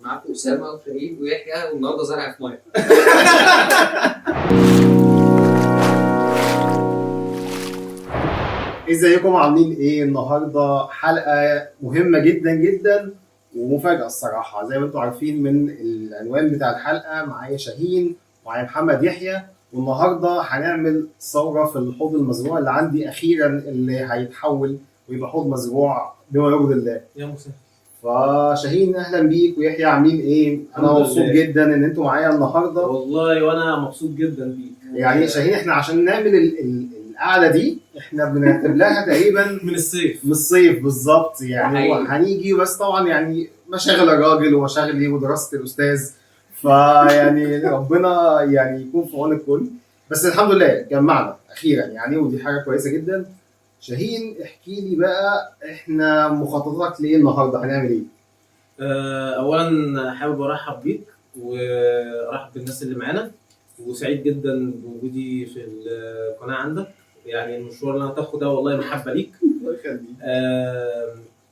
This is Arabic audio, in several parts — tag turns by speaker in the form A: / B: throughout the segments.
A: معاكم اسامه وفريد ويحيى، والنهارده زرع في ميه.
B: ازيكم عاملين ايه؟ النهارده حلقه مهمه جدا جدا ومفاجاه الصراحه. زي ما انتم عارفين من العنوان بتاع الحلقه، معايا شاهين ومعايا محمد يحيى، والنهارده هنعمل ثوره في الحوض المزروع اللي عندي اخيرا، اللي هيتحول ويبقى حوض مزروع بما يرضي الله.
C: يا مسهل.
B: فشاهين اهلا بيك، ويحيى عاملين ايه؟ انا مبسوط جدا ان انتم معايا النهارده
C: والله وانا مبسوط جدا بيك.
B: يعني شاهين، احنا عشان نعمل القعده دي احنا بنرتب لها تقريبا
C: من الصيف.
B: من الصيف بالظبط يعني. هنيجي بس طبعا يعني مشاغل الراجل ومشاغلي ودراسه الاستاذ، فيعني ربنا يعني يكون في عون الكل. بس الحمد لله جمعنا اخيرا يعني، ودي حاجه كويسه جدا. شاهين احكي لي بقى، احنا مخططاتك ليه النهارده؟ هنعمل ايه؟
C: اولا حابب ارحب بيك وارحب بالناس اللي معانا، وسعيد جدا بوجودي في القناه عندك. يعني المشوار اللي انا هتاخده ده والله محبه ليك.
B: الله يخليك.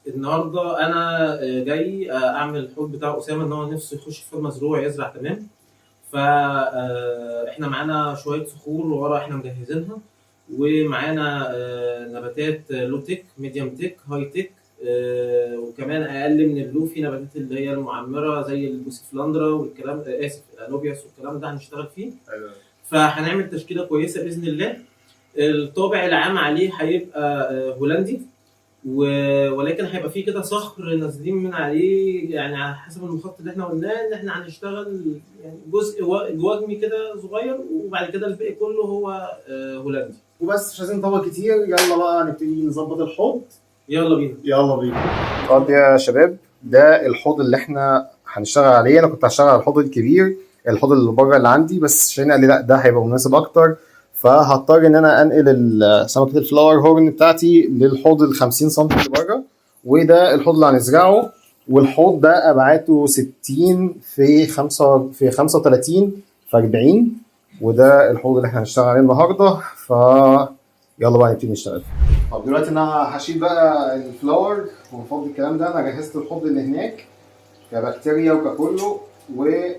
C: النهارده انا جاي اعمل الحوض بتاع اسامه، ان هو نفسه يخش في مزروع يزرع. تمام. فاحنا معانا شويه صخور ورا احنا مجهزينها، ومعانا نباتات لو تيك، ميديوم تيك، هاي تيك، وكمان اقل من اللو في نباتات اللي هي المعمره زي البوسيفلاندرا والكلام، اسف الانوبياس والكلام ده هنشتغل فيه. فهنعمل تشكيله كويسه باذن الله. الطابع العام عليه هيبقى هولندي، ولكن هيبقى فيه كده صخر نازلين من عليه، يعني على حسب المخطط اللي احنا قلناه ان احنا هنشتغل يعني جزء وجمي كده صغير، وبعد كده الباقي كله هو هولندي
B: وبس مش عايزين نطول كتير، يلا بقى نبتدي نظبط الحوض.
C: يلا بينا.
B: يلا بينا. طب يا شباب، ده الحوض اللي احنا هنشتغل عليه. انا كنت هشتغل على الحوض الكبير، الحوض اللي بره اللي عندي، بس شاهين قال لي لا ده هيبقى مناسب اكتر، فهضطر ان انا انقل سمكه الفلاور هورن بتاعتي للحوض ال 50 سم اللي بره. وده الحوض اللي هنزرعه، والحوض ده ابعاده 60 في 35 في 40، وده الحوض اللي احنا هنشتغل عليه النهارده. يلا بقى نبتدي نشتغل. طب دلوقتي انا هشيل بقى الفلاور ونفضي الكلام ده. انا جهزت الحوض اللي هناك كبكتيريا وككله، وحطيت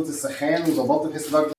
B: السخان وظبطت بحيث درجه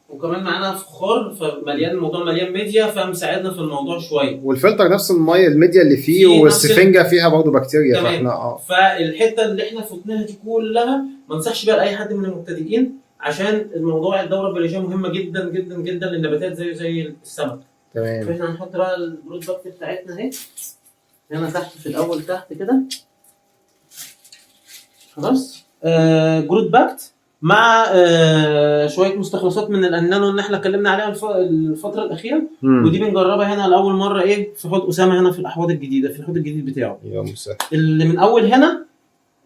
C: وكمان معانا فخار فمليان، الموضوع مليان ميديا فمساعدنا في الموضوع شويه.
B: والفلتر نفس الميه الميديا اللي فيه، والسفنجه فيها برضه بكتيريا. فاحنا
C: فالحته اللي احنا فوتناها دي كلها ما انصحش بقى لاي حد من المبتدئين، عشان الموضوع الدوره البيولوجيه مهمه جدا جدا جدا للنباتات زي السمك.
B: تمام.
C: فاحنا هنحط بقى الجروت باكت بتاعتنا اهي هنا تحت في الاول تحت كده خلاص. جروت باكت مع شويه مستخلصات من الانانو اللي احنا اتكلمنا عليها الفتره الاخيره. ودي بنجربها هنا لاول مره في حوض اسامه هنا في الاحواض الجديده، في الحوض الجديد بتاعه.
B: يا مسهل.
C: اللي من اول هنا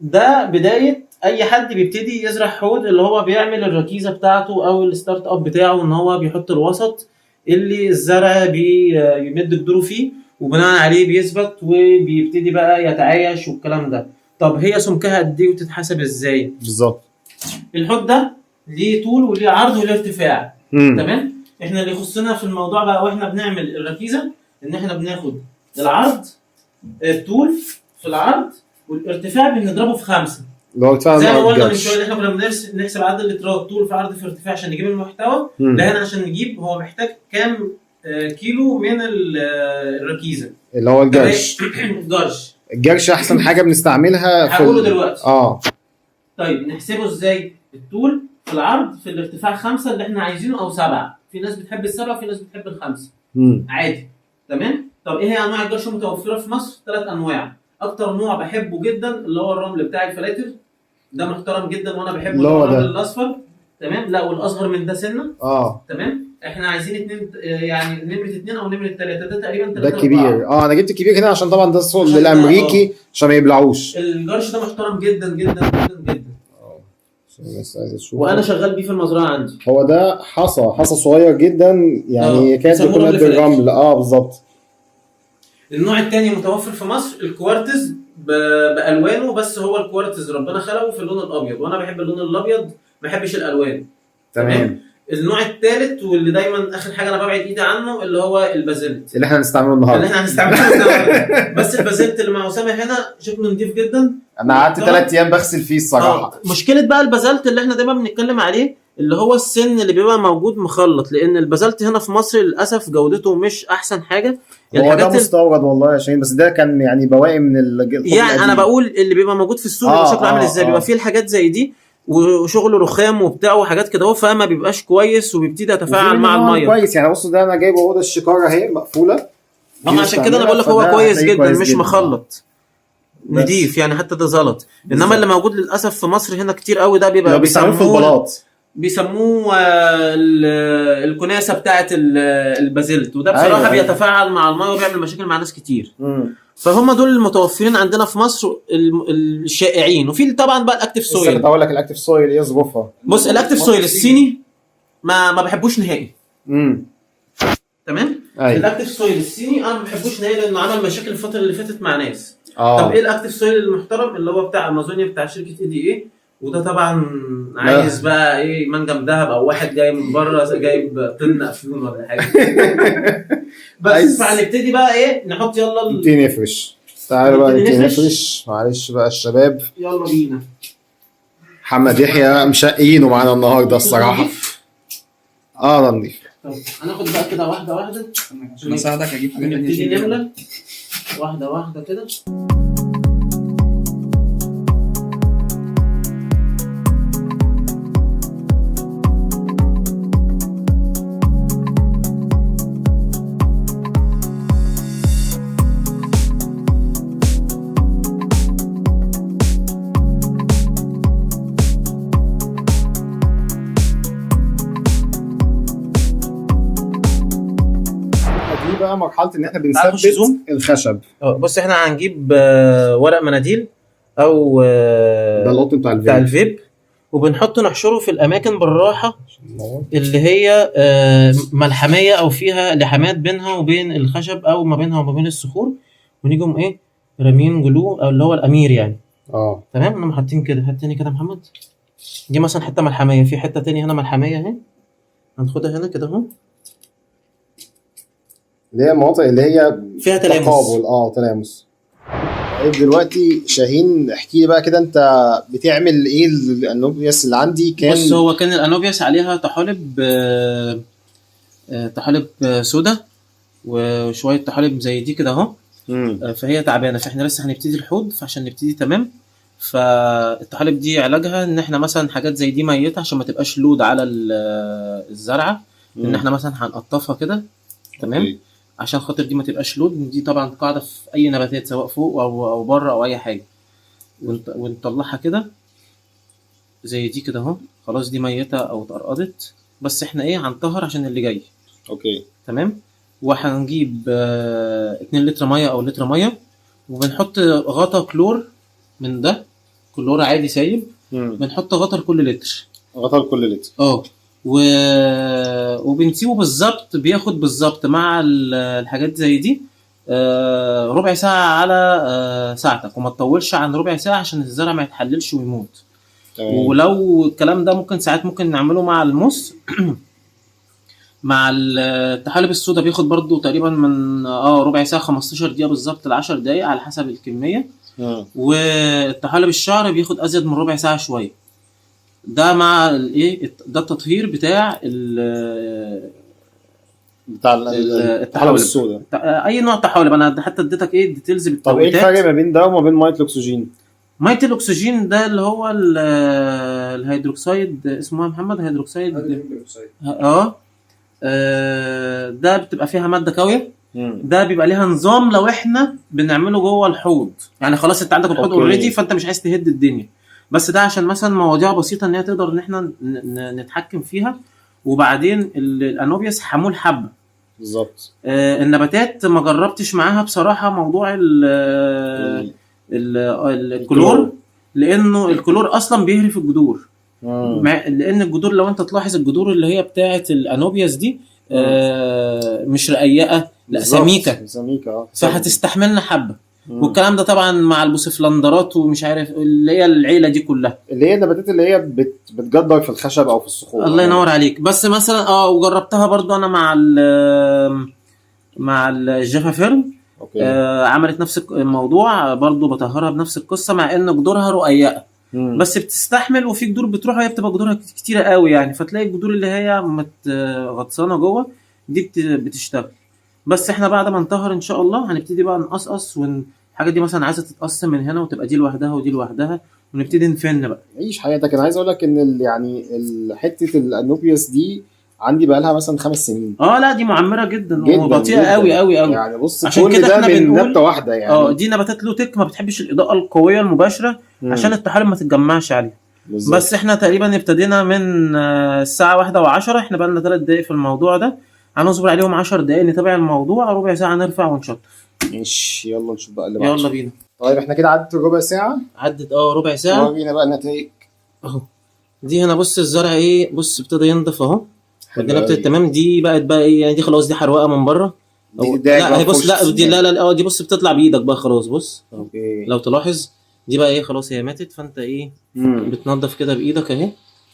C: ده بدايه اي حد بيبتدي يزرع حوض، اللي هو بيعمل الركيزه بتاعته او الستارت اب بتاعه، ان هو بيحط الوسط اللي الزرع بيمد جذوره فيه، وبناء عليه بيثبت وبيبتدي بقى يتعايش والكلام ده. طب هي سمكها قد ايه وتتحسب ازاي؟
B: بالظبط.
C: الحوض ده ليه طول وليه عرض وليه ارتفاع. تمام. احنا اللي يخصنا في الموضوع بقى واحنا بنعمل الركيزه ان احنا بناخد العرض، الطول في العرض، والارتفاع بنضربه في 5. زي ما قلنا من شويه احنا كنا بنحسب عدد الاترات طول في عرض في ارتفاع عشان نجيب المحتوى. ده هنا عشان نجيب هو محتاج كام كيلو من الركيزه
B: اللي هو الجرش. الجرش احسن حاجه بنستعملها
C: هقوله دلوقتي.
B: طيب
C: نحسبه ازاي؟ الطول في العرض في الارتفاع 5 اللي احنا عايزينه او 7. في ناس بتحب ال7 في ناس بتحب ال5. عادي. تمام. طب ايه هي انواع الجرش المتوفره في مصر؟ 3 انواع. اكتر نوع بحبه جدا اللي هو الرمل بتاع الفلاتر، ده محترم جدا وانا بحبه. الرمل الاصفر. تمام. لا والاصغر من ده سنه. تمام. احنا عايزين 2 يعني نمره 2 او نمره 3. ده تقريبا 3
B: ده الكبير. انا جبت الكبير هنا عشان طبعا ده السوق الامريكي عشان ما يبلعوش.
C: الجرش ده محترم جدا جدا جدا جدا. وانا شغال بيه في المزرعه عندي.
B: هو ده حصى صغير جدا يعني كانت بتكون قد الرمل. بالظبط.
C: النوع الثاني متوفر في مصر الكوارتز بالوانه، بس هو الكوارتز ربنا خلقه في اللون الابيض، وانا بحب اللون الابيض ما بحبش الالوان.
B: تمام.
C: النوع الثالث واللي دايما اخر حاجه انا ببعد ايدي عنه اللي هو البازلت
B: اللي احنا هنستعمله النهارده.
C: بس البازلت اللي مع اسامه هنا شكله نضيف جدا.
B: انا قعدت 3 ايام بغسل فيه الصراحه.
C: مشكله بقى البازلت اللي احنا دايما بنتكلم عليه اللي هو السن اللي بيبقى موجود مخلط، لان البازلت هنا في مصر للاسف جودته مش احسن حاجه.
B: هو ده مستورد والله يا شاهين، بس ده كان يعني بواقي من
C: يعني انا بقول اللي بيبقى موجود في السوق بيبقى شكله عامل ازاي. بيبقى فيه الحاجات زي دي وشغله رخام وبتاع وحاجات كده، فما بيبقاش كويس وبيبتدي يتفاعل مع الميه
B: كويس. يعني بص ده انا جايبه اوضه الشكاره اهي مقفوله.
C: عشان كده انا بقول لك هو كويس جدا مش مخلط نضيف يعني، حتى ده زلط. انما اللي موجود للاسف في مصر هنا كتير قوي ده بيبقى
B: بيسموه في البلاط،
C: بيسموه الكناسه بتاعه البازلت، وده بصراحه بيتفاعل مع الميه وبيعمل مشاكل مع ناس كتير. فهم دول المتوفرين عندنا في مصر الشائعين. وفي طبعا بقى الاكتيف سويل.
B: بس اقول لك الاكتيف سويل ايه ظروفها؟
C: بص الاكتيف سويل الصيني ما بحبوش نهائي. تمام. الاكتيف سويل الصيني انا ما بحبوش نهائي لانه عمل مشاكل الفتره اللي فاتت مع ناس. طب ايه الاكتيف سويل المحترم اللي هو بتاع امازونيا بتاع شركه EDA، وده طبعا عايز بقى ايه منجم ذهب او واحد جاي من بره جايب طن افيون ولا حاجه. بس فهنبتدي بقى ايه نحط يلا
B: نبتدي نفرش. تعالوا بقى نبتدي نفرش. معلش بقى الشباب
C: يلا بينا.
B: محمد يحيى مشقينه معانا النهارده الصراحه. ده نضيف.
C: طب هناخد بقى كده واحده واحده
A: عشان اساعدك اجيب حاجه
C: نبتدي نملى واحده واحده كده.
B: بقى مرحله ان احنا بنثبت الخشب.
C: بص احنا هنجيب ورق مناديل او
B: ده القطن بتاع
C: الفيب وبنحطه نحشره في الاماكن بالراحه اللي هي ملحميه او فيها لحمات بينها وبين الخشب او ما بينها وما بين الصخور، ونيجم ايه رامين جلو او اللي هو الامير يعني. تمام. انا حاطين كده. هات تاني كده محمد. دي مثلا حته ملحميه، في حته تاني هنا ملحميه اهي، هناخدها هنا كده اهو،
B: اللي هي المناطق اللي هي
C: فيها تلامس.
B: تقابل تلامس. طيب دلوقتي شاهين احكي لي بقى كده، انت بتعمل ايه؟ الانوبياس اللي عندي كان
D: بص، هو كان الانوبياس عليها طحالب طحالب سودا وشويه طحالب زي دي كده اهو. فهي تعبانه، فاحنا لسه هنبتدي الحوض، فعشان نبتدي تمام. فالطحالب دي علاجها ان احنا مثلا حاجات زي دي ميته عشان ما تبقاش لود على الزرعه، ان احنا مثلا هنقطفها كده تمام.
B: أوكي.
D: عشان خاطر دي ما تبقاش لود. دي طبعا قاعده في اي نباتات سواء فوق او بره او اي حاجه. ونطلعها كده زي دي كده اهو. خلاص دي ميته او اتقرقضت، بس احنا ايه هنطهر عشان اللي جاي.
B: اوكي
D: تمام. وهنجيب 2 لتر ميه او لتر ميه، وبنحط غطا كلور من ده، كلور عادي سايب. بنحط غطا لكل لتر.
B: غطا لكل لتر.
D: وبنسيبه بالظبط، بياخد بالظبط مع الحاجات زي دي ربع ساعة على ساعتك، وما تطولش عن ربع ساعة عشان الزرع ما يتحللش ويموت. ولو الكلام ده ممكن ساعات ممكن نعمله مع الموس مع الطحالب السودا، بياخد برضو تقريبا من ربع ساعة 15 دقيقة بالظبط ل10 دقايق على حسب الكمية. والطحالب الشعر بياخد أزيد من ربع ساعة شوية. ده مع الايه، ده التطهير بتاع
B: الطحالب السوداء.
D: اي نوع طحالب. انا حتى اديتك ايه ديتيلز
B: بالتوقيتات. طب ايه الفرق ما بين ده وما بين ميه الاكسجين؟
D: ميه الاكسجين ده اللي هو الهيدروكسيد، اسمه محمد هيدروكسيد. ده بتبقى فيها ماده كاويه. ده بيبقى ليها نظام لو احنا بنعمله جوه الحوض، يعني خلاص انت عندك الحوض اوريدي، فانت مش عايز تهد الدنيا. بس ده عشان مثلا مواضيع بسيطه ان هي تقدر ان احنا نتحكم فيها. وبعدين الانوبياس حمول حبه
B: بالظبط.
D: النباتات ما جربتش معاها بصراحه موضوع الكلور، لانه الكلور اصلا بيهري في الجذور. لان الجذور لو انت تلاحظ الجذور اللي هي بتاعه الانوبياس دي مش رقيقه، لا سميكه. فهتستحملنا حبه. والكلام ده طبعا مع البوسفلندرات ومش عارف اللي هي العيله دي كلها،
B: اللي هي النباتات اللي هي بتجدر في الخشب او في الصخور.
D: الله ينور عليك. بس مثلا وجربتها برضو انا مع الجافا فيرم. عملت نفس الموضوع برضو، بطهرها بنفس القصه، مع ان جذورها رقيقه بس بتستحمل. وفي جذور بتروح وهي بتبقى جذورها كتيره قوي يعني، فتلاقي الجذور اللي هي غطسانه جوه دي بتشتغل. بس احنا بعد ما نطهر ان شاء الله هنبتدي بقى نقصقص. الحاجه دي مثلا عايزه تتقسم من هنا وتبقى دي لوحدها ودي لوحدها، ونبتدي نفن بقى.
B: عيش حياتك. انا عايز اقول لك ان يعني حته الانوبياس دي عندي بقى لها مثلا 5 سنين.
D: لا دي معمره جدا وبطيئه قوي قوي قوي.
B: يعني بص،
D: عشان كده احنا
B: بنقول نبته واحده يعني.
D: دي نباتات لوتك ما بتحبش الاضاءه القويه المباشره عشان الطحالب ما تتجمعش عليها. بس احنا تقريبا ابتدينا من الساعه 1:10. احنا بقى لنا 3 دقايق في الموضوع ده، هنصبر عليهم 10 دقايق نتابع الموضوع، ربع ساعه نرفع ونشطف.
B: ماشي، يلا نشوف بقى اللي بعده.
D: يلا بينا.
B: طيب احنا كده عدت ربع ساعه.
D: عدت ربع ساعه.
B: ورينا بقى النتائج
D: اهو. دي هنا بص الزرع ايه، بص ابتدى ينضف اهو. الدنيا ابتدت تمام. دي بقت بقى ايه يعني، دي خلاص دي حروقه من بره. لا بص، لا دي لا دي بص بتطلع بايدك بقى خلاص. بص
B: اوكي.
D: لو تلاحظ دي بقى ايه خلاص هي ماتت، فانت ايه بتنضف كده بايدك اهي.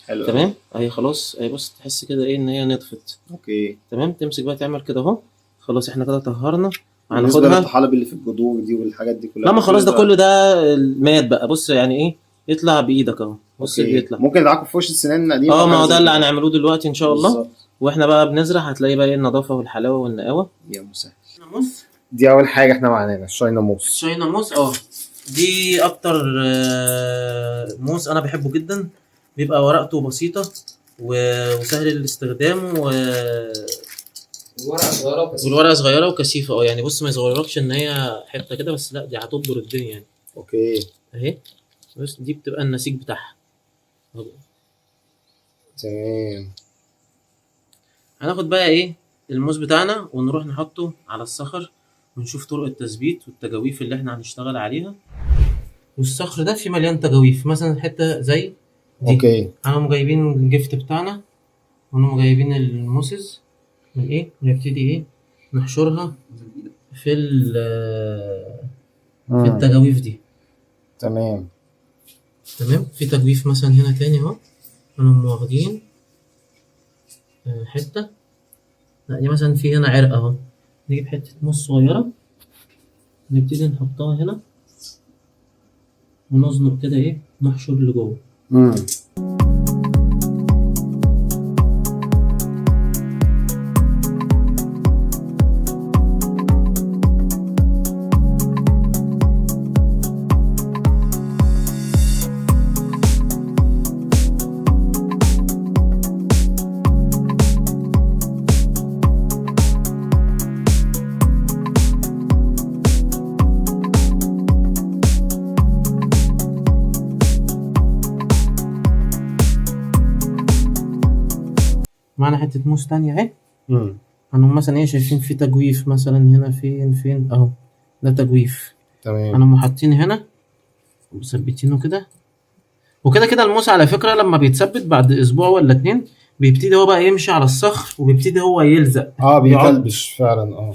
B: حلو
D: تمام. اهي خلاص اهي، بص تحس كده ايه ان هي نطفت.
B: اوكي
D: تمام. تمسك بقى تعمل كده اهو. خلاص احنا كده طهرنا.
B: هناخدها الطحالب اللي في الجذور دي والحاجات دي كلها.
D: لا ما خلاص ده كله ده مات بقى. بص يعني ايه، يطلع بايدك اهو. بص بيطلع.
B: ممكن ندعكه في فرشه السنان القديمه.
D: ما هو ده اللي هنعمله دلوقتي ان شاء الله.
B: بالزبط.
D: واحنا بقى بنزرع هتلاقي بقى ايه النظافه والحلاوه والنقاوه.
B: يا مسهل. دي اول حاجه احنا معناها الشاينا موس.
D: الشاينا موس دي اكتر موس انا بحبه جدا. بيبقى ورقته بسيطه وسهل الاستخدام والورقه صغيره وكثيفه. يعني بص ما يصغرلكش ان هي حته كده بس، لا دي هتبدر الدنيا يعني.
B: اوكي
D: اهي بس دي بتبقى النسيج بتاعها.
B: تمام.
D: هناخد بقى ايه الموس بتاعنا ونروح نحطه على الصخر ونشوف طرق التثبيت والتجاويف اللي احنا هنشتغل عليها. والصخر ده فيه مليان تجاويف، مثلا حته زي دي.
B: اوكي.
D: هنقوم جايبين الجفت بتاعنا ونقوم جايبين الموسز من ايه، ونبتدي ايه نحشرها في التجاويف دي.
B: تمام.
D: في تجويف مثلا هنا تاني اهو، هنقوم واخدين حته. لا دي مثلا في هنا عرق اهو، نجيب حته موس صغيره نبتدي نحطها هنا ونزنق كده ايه، نحشر لجوه.
B: امم
D: معانا حته موس تانية اهي.
B: امم
D: هنقوم مثلا ايه، شايفين في تجويف مثلا هنا، فين اهو، ده تجويف.
B: تمام.
D: هنقوم حاطين هنا ومثبتينه كده. وكده كده الموس على فكره لما بيتثبت بعد اسبوع ولا 2 بيبتدي هو بقى يمشي على الصخر، وبيبتدي هو يلزق.
B: بيكلبش فعلا.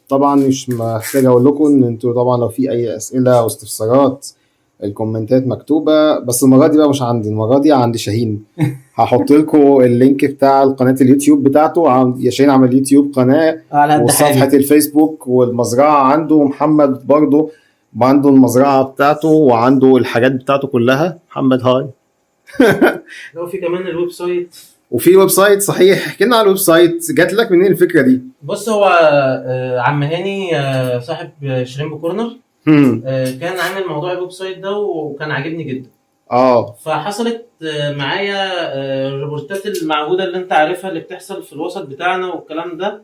B: طبعا مش محتاج اقول لكم ان انتوا طبعا لو في اي اسئله او استفسارات الكومنتات مكتوبه، بس المره دي بقى مش عندي، المره دي عند شاهين. هحط لكم اللينك بتاع قناه اليوتيوب بتاعته. يا شاهين عمل يوتيوب قناه وصفحه الفيسبوك والمزرعه عنده. محمد برضه عنده المزرعه بتاعته وعنده الحاجات بتاعته كلها. محمد هاي.
D: لو في كمان الويب سايت.
B: وفي ويب سايت صحيح، احكي لنا على الويب سايت، جات لك منين الفكره دي؟
D: بص هو عم هاني صاحب شريمب كورنر كان عامل موضوع الويب سايت ده وكان عاجبني جدا. فحصلت معايا الريبورتات المعهوده اللي انت عارفها اللي بتحصل في الوسط بتاعنا والكلام ده.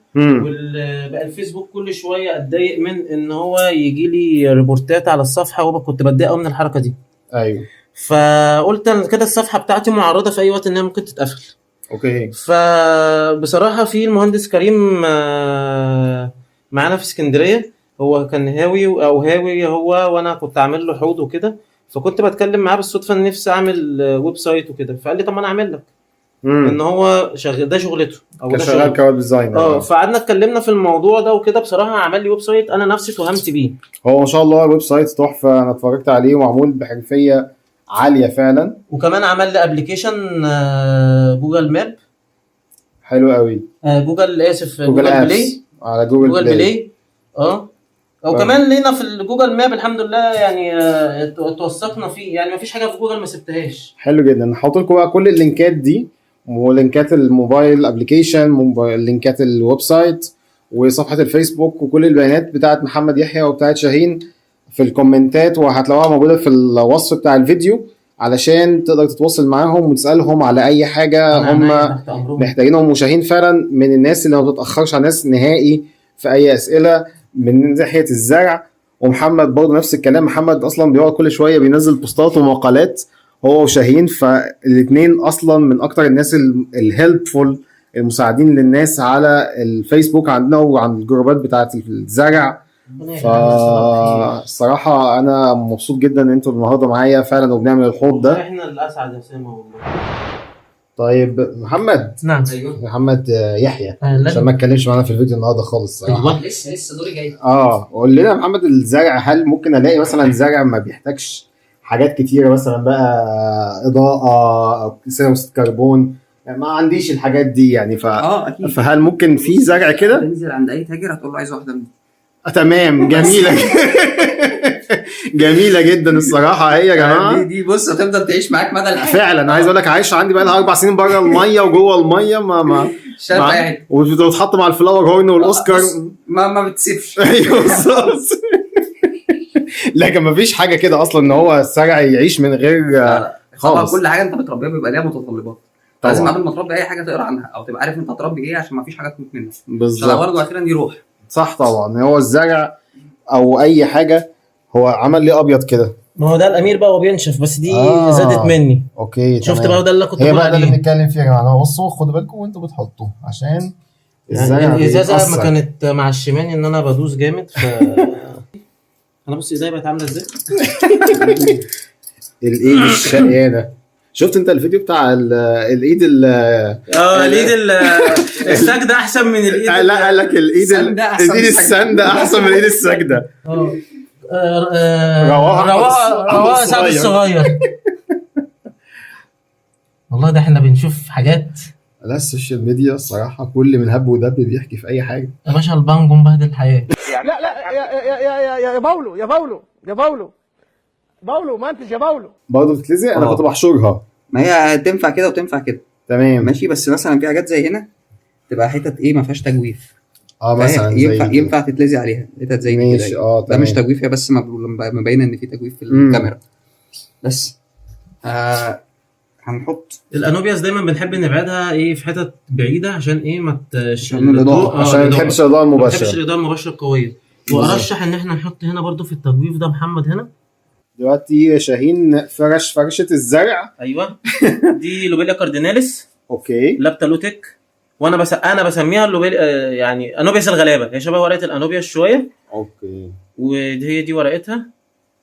D: بقى الفيسبوك كل شويه اتضايق من ان هو يجي لي ريبورتات على الصفحه، وكنت بتضايق قوي من الحركه دي.
B: ايوه.
D: فقلت كده الصفحه بتاعتي معرضه في اي وقت انها ممكن تتقفل.
B: اوكي.
D: فبصراحه في المهندس كريم معانا في اسكندريه، هو كان هاوي هو وانا كنت عامل له حوض وكده. فكنت بتكلم معاه بالصدفه ان نفسي اعمل ويب سايت وكده، فقال لي طب ما انا اعمل لك. ان هو ده شغلته او
B: ده شغال كويب ديزاينر.
D: فقعدنا اتكلمنا في الموضوع ده وكده. بصراحه عمل لي ويب سايت انا نفسي توهمت بيه.
B: هو ما شاء الله ويب سايت تحفه، انا اتفرجت عليه ومعمول بحرفيه عاليه فعلا.
D: وكمان عمل لي ابلكيشن جوجل ماب
B: حلو قوي.
D: جوجل بلاي.
B: على جوجل بلاي.
D: وكمان لينا في الجوجل ماب الحمد لله، يعني توثقنا فيه، يعني مفيش حاجه في جوجل ما سبتهاش.
B: حلو جدا. هحط لكم بقى كل اللينكات دي، ولينكات الموبايل ابلكيشن، لينكات الويب سايت، وصفحه الفيسبوك، وكل البيانات بتاعت محمد يحيى وبتاعت شاهين في الكومنتات، وهتلاقوها موجوده في الوصف بتاع الفيديو علشان تقدر تتواصل معاهم وتسالهم على اي حاجه هم محتاجينهم. وشاهين فعلا من الناس اللي ما بتتاخرش على الناس نهائي في اي اسئله من ناحيه الزرع. ومحمد برضه نفس الكلام. محمد اصلا بيقعد كل شويه بينزل بوستات ومقالات هو وشاهين، فالاثنين اصلا من اكتر الناس الهيلبفول المساعدين للناس على الفيسبوك عندنا وعن الجروبات بتاعه الزرع. فالصراحه انا مبسوط جدا ان انتوا النهارده معايا فعلا وبنعمل الحوض ده.
D: احنا الاسعد يا سامي والله.
B: طيب محمد.
D: نعم.
B: محمد يحيى عشان ما اتكلمش معانا في الفيديو النهارده خالص صراحه.
E: لسه دوري جاي.
B: قول لنا يا محمد، الزرع هل ممكن الاقي مثلا زرع ما بيحتاجش حاجات كتيره، مثلا بقى اضاءه، ثاني اكسيد كربون؟ يعني ما عنديش الحاجات دي يعني
E: اكيد.
B: فهل ممكن في زرع كده؟
E: تنزل عند اي تاجر هتقول له عايز واحده من دي.
B: تمام. جميله. جميله جدا الصراحه. هي يا جماعه
E: دي بص هتفضل تعيش معاك مدى الحياه
B: فعلا. عايز اقول لك عايش عندي بقى لها 4 سنين بره الميه وجوه الميه ما وبتتحط مع الفلاور هورن والاوسكار
E: ما بتسيبش.
B: ايوه بالظبط. لكن ما فيش حاجه كده اصلا ان هو الزرع يعيش من غير
E: طبعا كل حاجه انت بتربيها بيبقى ليها متطلبات. لازم قبل ما تربي اي حاجه تقرا عنها او تبقى عارف انت هتربي ايه عشان ما فيش حاجه تموت منها.
B: بالظبط.
E: برضه اخيرا دي روح.
B: صح طبعا. هو الزرع او اي حاجه هو عمل لي ابيض كده.
D: ما هو ده الامير بقى وبينشف، بس دي زادت مني.
B: اوكي
D: شفت بقى، ده اللي كنت
B: بقول عليه. هي بقى ده اللي بنتكلم فيه يا جماعه. بصوا خدوا بالكم وانتوا بتحطوا عشان
D: يعني الازازه ما كانت مع الشماني ان انا بدوس جامد انا بص ايديا بقت عامله ازاي.
B: الايد الشقيانه. شفت انت الفيديو بتاع الايد
D: الايد الساجده احسن من الايد.
B: لا قال لك الايد الساندة احسن من الايد الساجده.
D: رواق سعد الصغير. والله ده احنا بنشوف حاجات.
B: لا السوشيال ميديا الصراحه كل من هب ودب بيحكي في اي حاجه
D: يا باشا. البانجو مبهدل الحياه.
F: لا يا باولو
B: برضه بتتلزق؟ انا
E: آه.
B: كنت بحشرها.
E: ما هي تنفع كده وتنفع كده
B: تمام.
E: ماشي، بس مثلا في حاجات زي هنا تبقى حتت ايه ما فيهاش تجويف،
B: مثلا
E: ينفع
B: زي
E: ينفع تتلزق عليها حتت زي دي
B: ماشي.
E: كده. ده
B: تمام.
E: مش تجويف، هي بس مبينه ان في تجويف في الكاميرا بس. هنحط
C: الانوبياس دايما بنحب نبعدها ايه في حتت بعيده عشان ايه ما
E: عشان الإضاءة.
B: عشان ما تحبش الاضاءه
C: ما بحبش
B: المباشره.
C: الاضاءه المباشره القويه. وارشح ان احنا نحط هنا برضو في التجويف ده محمد هنا.
B: دلوقتي شاهين فرشه الزرع.
C: ايوه دي لوبيليا كارديناليس
B: اوكي.
C: لابتا لوتك، وانا انا بسميها اللوبيليا يعني انوبياس الغلابه، هي شبه ورقه الانوبياس شويه.
B: اوكي.
C: وهي دي ورقتها،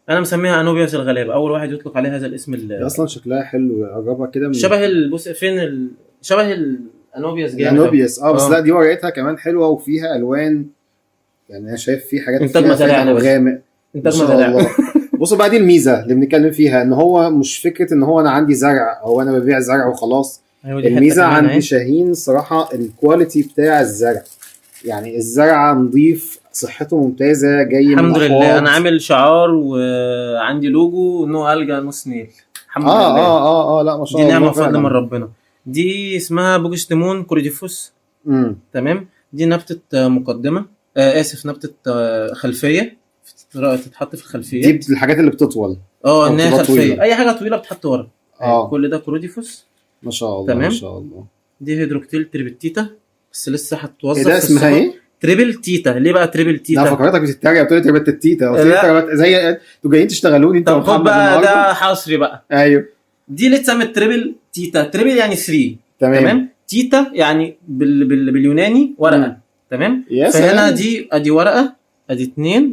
C: انا مسميها انوبياس الغلابه، اول واحد يطلق عليها هذا الاسم
B: هي اصلا شكلها حلو، اجربها كده من
C: شبه بص فين شبه الانوبياس جامد.
B: الانوبياس. بس لا دي ورقتها كمان حلوه وفيها الوان، يعني انا شايف في حاجات
C: انتاج
B: فيها
C: مزارع
B: فاتح وغامق.
C: انتاج
B: ما شاء
C: مزارع.
B: الله. بصوا بقى، دي الميزه اللي بنتكلم فيها، ان هو مش فكره ان هو انا عندي زرع او انا ببيع زرع وخلاص.
C: أيوة دي حتة
B: الميزه
C: كمان
B: عند
C: أهي.
B: شاهين صراحه الكواليتي بتاع الزرع، يعني الزرع نظيف، صحته ممتازه، جاي من
C: الحمد لله.
B: الأحواض.
C: انا عامل شعار وعندي لوجو نو الجا نو سنيل. الحمد لله.
B: لا ما شاء
C: دي
B: الله.
C: نعمه فضل
B: فعلاً.
C: من ربنا. دي اسمها بوجستيمون كوريديفوس. تمام. دي نبته مقدمه، اسف نبته خلفيه تتحط في الخلفيه.
B: دي الحاجات اللي بتطول.
C: ان هي
B: بتبقى
C: خلفيه
B: طويلة.
C: اي حاجه طويله بتحط ورا. كل ده كوريديفوس.
B: ما شاء الله.
C: تمام.
B: ما شاء الله.
C: دي هيدروكتيل تريبتيتا، بس لسه هتوظف
B: ايه ده
C: في
B: اسمها
C: الصبغة.
B: ايه؟
C: تريبل تيتا. ليه بقى تريبل
B: لا
C: تيتا؟
B: فكرتك بتتريق، بتقول لي تربت التيتا، قلت
C: لا.
B: لي زي انتوا جايين تشتغلوني انت
C: طب
B: ومحمد
C: خد بقى
B: النهاردة؟
C: ده حصري بقى.
B: ايوه
C: دي ليه اتسمت تريبل تيتا؟ تريبل يعني 3.
B: تمام.
C: تيتا يعني باليوناني ورقه. تمام.
B: يا
C: فهنا
B: سلام.
C: دي ادي ورقه، ادي 2،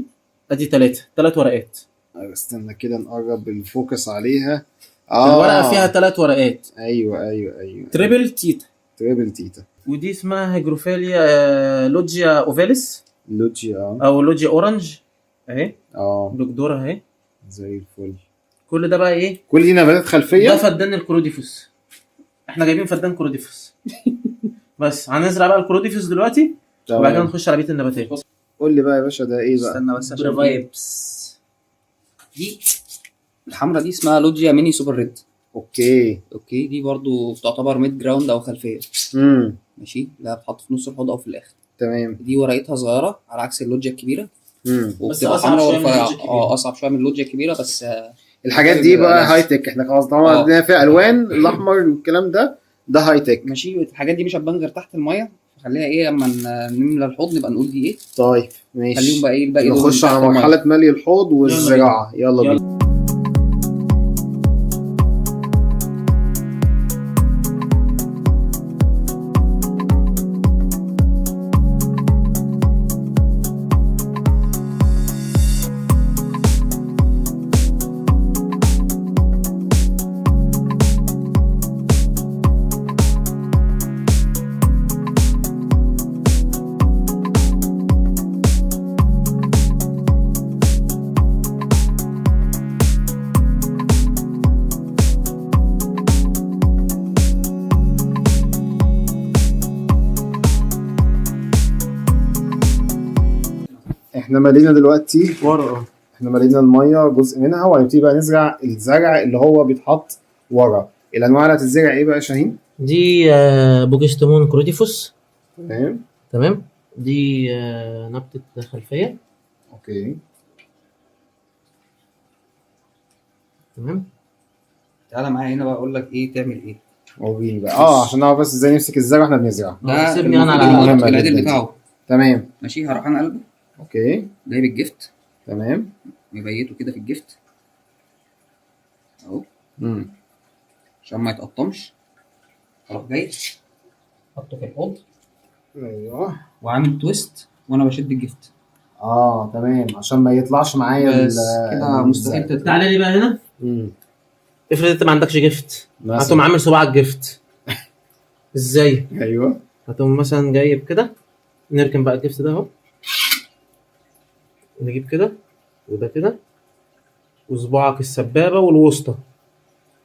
C: ادي 3 ورقات.
B: استنى كده نقرب الفوكس عليها.
C: الورقه فيها 3 ورقات.
B: ايوه.
C: تريبل تيتا.
B: تريبل تيتا.
C: ودي اسمها هيجروفيليا لوجيا اوفاليس
B: لوجيا.
C: او لوجيا اورنج اهي.
B: اه
C: بلوكدورة اهي.
B: زي الفل.
C: كل ده بقى ايه؟
B: كل دي نباتات خلفيه.
C: ده فدان الكروديفوس. احنا جايبين فدان كروديفوس. بس هنزرع بقى الكروديفوس دلوقتي وبعد كده نخش على بيت النباتات.
B: قول لي بقى يا باشا ده ايه بقى؟
E: استنى بس عشان
C: برافايبس.
E: دي الحمرا دي اسمها لوجيا ميني سوبر ريد.
B: اوكي.
E: دي برضو تعتبر ميد جراوند او خلفيه. ماشي، لا بتحط في نص الحوض او في الاخر.
B: تمام.
E: دي ورقتها صغيره على عكس اللوجيا الكبيره.
C: بس
E: وبتبقى
C: أصعب
E: حمرا
C: شوية من
E: ورفيعه.
C: اللوجيا الكبيرة.
E: اصعب شويه من اللوجيا الكبيره بس.
B: الحاجات دي بقى هاي تك، احنا خلاص طالما عندنا فيها الوان الاحمر والكلام ده هاي تك.
E: ماشي، الحاجات دي مش هتبان غير تحت الميه، خليها ايه اما نملى الحوض نبقى نقول دي ايه.
B: طيب ماشي.
E: خليهم بقى ايه الباقي
B: نخش على مرحله ملي الحوض والزراعه. يلا بينا. احنا مالينا دلوقتي
C: ورا.
B: احنا مالينا الميه جزء منها، وهنبتدي بقى نزرع الزرع اللي هو بيتحط ورا. الانواع اللي هتتزرع ايه بقى يا شاهين؟
C: دي بوجستيمون كروديفوس.
B: تمام.
C: دي نبتة خلفية.
B: اوكي.
C: تمام.
E: تعالى معايا هنا بقى اقول لك ايه تعمل ايه.
B: وريني بقى عشان نعرف بس ازاي نمسك الزرع واحنا بنزرع.
E: ده
C: سيبني انا
B: المفروض
C: على
E: العدل بتاعه.
B: تمام.
E: ماشي، هروح انا قلبه.
B: اوكي.
E: جايب الجفت.
B: تمام.
E: مبيته كده في الجفت اهو
B: امم
E: عشان ما يتقطمش. اروح جاي حطه في الحوض
B: ايوه.
E: وعامل تويست وانا بشد الجفت.
B: تمام، عشان ما يطلعش معايا
E: بس كده مستحيل تطلع.
C: تعالى لي بقى هنا. افرض انت ما عندكش جفت، هتقوم عامل صباعك جفت. ازاي؟
B: ايوه.
C: هتقوم مثلا جايب كده، نركن بقى الجفت ده اهو، نجيب كده وده كده وصباعك السبابه والوسطى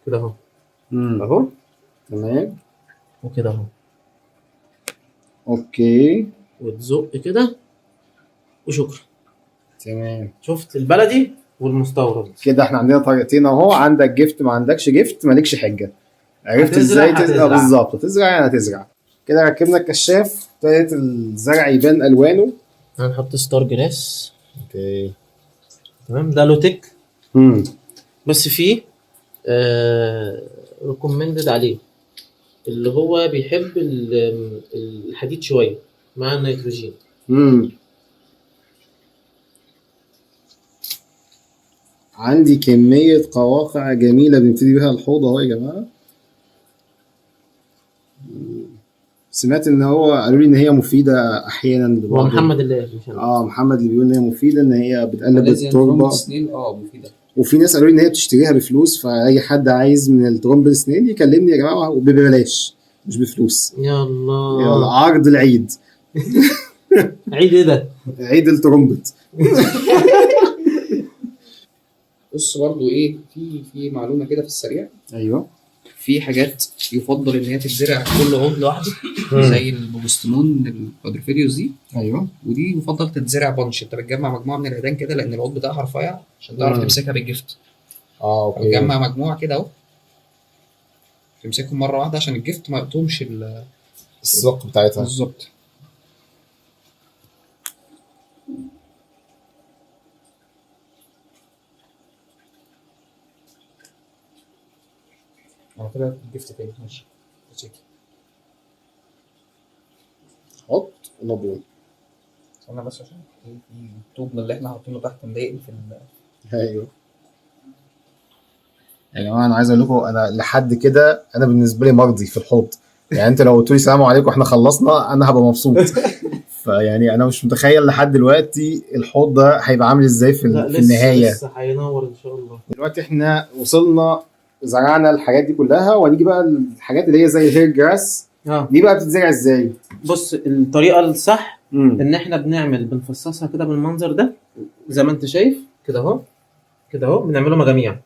C: كده اهو. اهو.
B: تمام.
C: وكده اهو.
B: اوكي.
C: وتزق كده وشكرا.
B: تمام.
C: شفت البلدي والمستورد.
B: كده احنا عندنا طريقتين اهو، عندك جفت ما عندكش جفت مالكش حجه. عرفت
C: هتزرع
B: ازاي
C: هتزرع.
B: بالظبط، هتزرع يعني هتزرع. كده ركبنا الكشاف، ابتدت الزرع يبان الوانه.
D: هنحط ستار جراس.
B: اوكي.
D: تمام، ده لوتك
B: امم
D: بس فيه ريكومندد عليه اللي هو بيحب الحديد شويه مع النيتروجين.
B: عندي كمية قواقع جميلة بنبتدي بيها الحوض اهو يا جماعة. سمعت ان هو قالوا لي ان هي مفيدة احيانا
D: هو محمد اللي قال مش انا.
B: محمد اللي بيقول ان هي مفيدة، ان هي بتقلب التربة.
E: سنين مفيده.
B: وفي ناس قالوا لي ان هي بتشتريها بفلوس، فاي حد عايز من الترمب السنين يكلمني يا جماعة، وببلاش مش بفلوس. يلا عرض العيد.
D: عيد ايه ده؟
B: عيد الترمبت.
E: بص برضو ايه، في معلومه كده في السريع.
B: ايوه.
E: في حاجات يفضل ان هي تتزرع كل عود لوحده زي البوستمون الكوادرفيديوس دي.
B: ايوه.
E: ودي يفضل تتزرع بانش. انت بتجمع مجموعه من العيدان كده لان العود بتاعها رفيع عشان تعرف تمسكها بالجفت.
B: اوكي.
E: بتجمع مجموعه كده اهو، تمسكهم مره واحده عشان الجفت ما يقطمش
B: الساق بتاعتها.
E: بالظبط. كده الجفت تاني ماشي.
B: حط ونبول.
E: استنى بس عشان في الطوب اللي احنا حاطينه تحت مضايقني في
B: ايوه يا جماعه، انا عايز اقول لكم انا لحد كده انا بالنسبه لي مرضي في الحوض. يعني انت لو قلت لي السلام عليكم احنا خلصنا انا هبقى مبسوط. فيعني انا مش متخيل لحد دلوقتي الحوض ده هيبقى عامل ازاي في النهايه.
D: لسه هينور ان شاء الله.
B: دلوقتي احنا وصلنا زرعنا الحاجات دي كلها، ونيجي بقى الحاجات اللي هي زي الهير جراس. دي بقى بتتزرع ازاي؟
D: بص، الطريقه الصح ان احنا بنفصصها كده بالمنظر ده زي ما انت شايف كده اهو، كده اهو بنعمله مجاميع.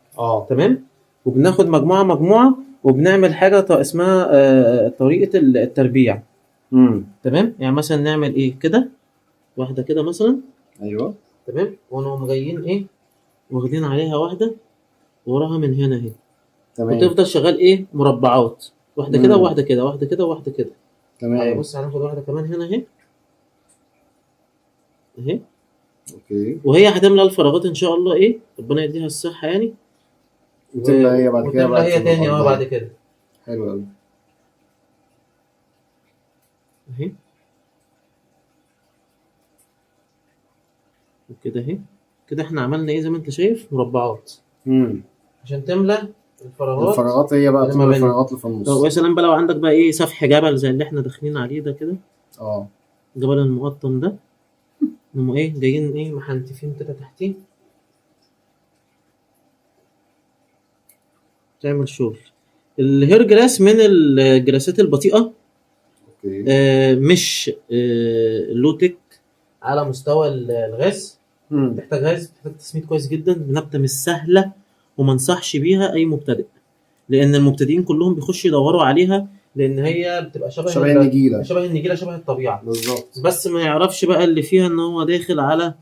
D: تمام. وبناخد مجموعه وبنعمل حاجه اسمها طريقه التربيع. تمام. يعني مثلا نعمل ايه كده، واحده كده مثلا.
B: ايوه.
D: تمام. ونقوم جايين ايه واخدين عليها واحده وراها من هنا اهي.
B: تمام.
D: وتفضل شغال ايه مربعات، واحده كده وواحده كده، واحده كده وواحده كده.
B: تمام.
D: بص هناخد واحده كمان هنا اهي اهي.
B: اوكي.
D: وهي هتملى الفراغات ان شاء الله، ايه ربنا يديها الصحه يعني.
B: وتملى هي بعد كده.
D: وتملى هي تاني بعد كده.
B: حلو قوي.
D: اهي وكده اهي. كده احنا عملنا ايه زي ما انت شايف مربعات عشان تملى
B: الفراغات هي بقى تملى الفراغات اللي في النص.
D: ويا سلام بقى لو عندك بقى ايه سفح جبل زي اللي احنا داخلين عليه ده كده. جبل المقطم ده نقوم ايه جايين ايه محنتفين كده تحتيه تعمل شغل. الهير جراس من الجراسات البطيئة. مش لوتك على مستوى الغاز. تحتاج غاز، تحتاج تسميد كويس جدا. نبتة مش سهلة وما انصحش بيها اي مبتدئ، لان المبتدئين كلهم بيخشوا يدوروا عليها لان هي بتبقى شبه
B: النجيله،
D: شبه الطبيعه
B: بالظبط.
D: بس ما يعرفش بقى اللي فيها ان هو داخل على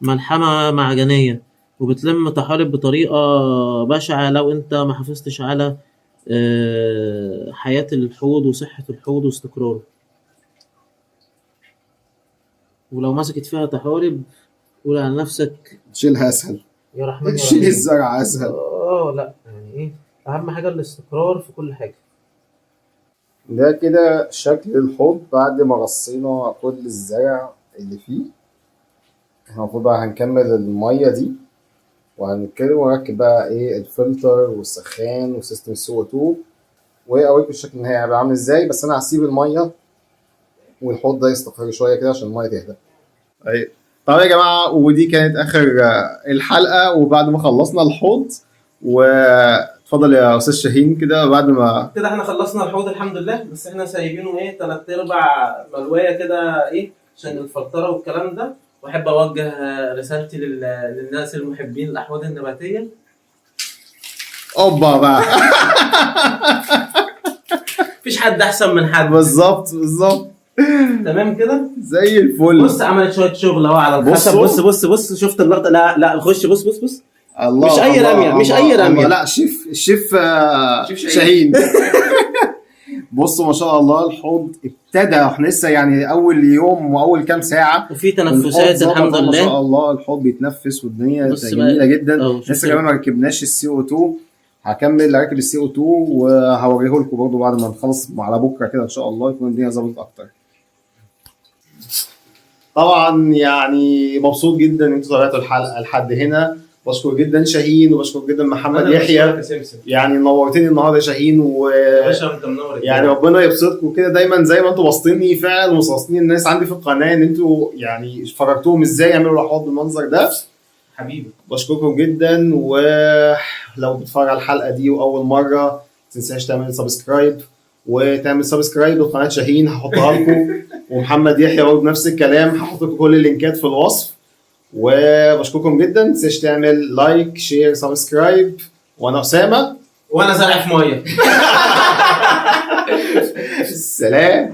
D: ملحمه معجنيه وبتلم طحالب بطريقه بشعه لو انت ما حافظتش على حياه الحوض وصحه الحوض واستقراره. ولو مسكت فيها طحالب قول على نفسك
B: شيلها اسهل
D: يا رحمن،
B: شيل الزرع اسهل.
D: لا يعني ايه اهم حاجه الاستقرار في كل حاجه.
B: ده كده شكل الحوض بعد ما رصينا كل الزرع اللي فيه. احنا المفروض بقى هنكمل الميه دي وهنتكلم ونركب بقى ايه الفلتر والسخان وسيستم السو 2 واوريكم الشكل النهائي هيبقى عامل ازاي. بس انا هسيب الميه والحوض ده يستقر شويه كده عشان الميه تهدى. طب يا جماعه، ودي كانت اخر الحلقه وبعد ما خلصنا الحوض. واتفضل يا استاذ شاهين كده. بعد ما
C: كده احنا خلصنا الحوض الحمد لله، بس احنا سايبينه ايه 3/4 ملويه كده ايه عشان الفلتره والكلام ده. واحب اوجه رسالتي للناس المحبين الاحواض النباتيه.
B: اوبا بقى.
C: مفيش حد احسن من حد.
B: بالظبط.
C: تمام كده
B: زي الفل.
C: بص عملت شويه شغل اهو على الخشب. بص شفت اللقطه؟ لا خش بص
B: الله
D: مش أي
B: الله
D: رمية، مش
B: الله
D: أي
B: الله.
D: رمية.
B: لا الشيف
A: شيف
B: شاهين. بصوا ما شاء الله الحوض ابتدى، احنا لسه يعني اول يوم واول كام ساعه
D: وفي تنفسات الحمد
B: ما شاء
D: لله.
B: الله الحوض بيتنفس والدنيا
D: بص
B: جميله
D: بقى.
B: جدا.
D: شوف
B: لسه
D: كده.
B: كمان ما ركبناش السي او 2، هكمل راكب السي او 2 وهوريه لكم برضه بعد ما نخلص على بكره كده ان شاء الله يكون الدنيا ظبطت اكتر. طبعا يعني مبسوط جدا ان انتوا تابعتوا الحلقه لحد هنا. بشكر جدا شاهين وبشكر جدا محمد يحيى، يعني نورتني النهارده يا شاهين
C: يا باشا انت منور
B: يعني ربنا يبسطكم كده دايما زي ما انتوا باسطيني فعلا ومواصلين الناس عندي في القناه ان انتوا يعني فرجتوهم ازاي يعملوا الحوض بالمنظر ده.
C: حبيبي.
B: بشكركم جدا، ولو بتتفرج على الحلقه دي واول مره ما تنساش تعمل سبسكرايب وتعمل سبسكرايب لقناه شاهين هحطها لكم، ومحمد يحيى برضه نفس الكلام هحط لكم كل اللينكات في الوصف. وبشكركم جدا، ما تنساش تعمل لايك شير سبسكرايب. وانا اسامه
C: وانا زرع في ميه.
B: سلام.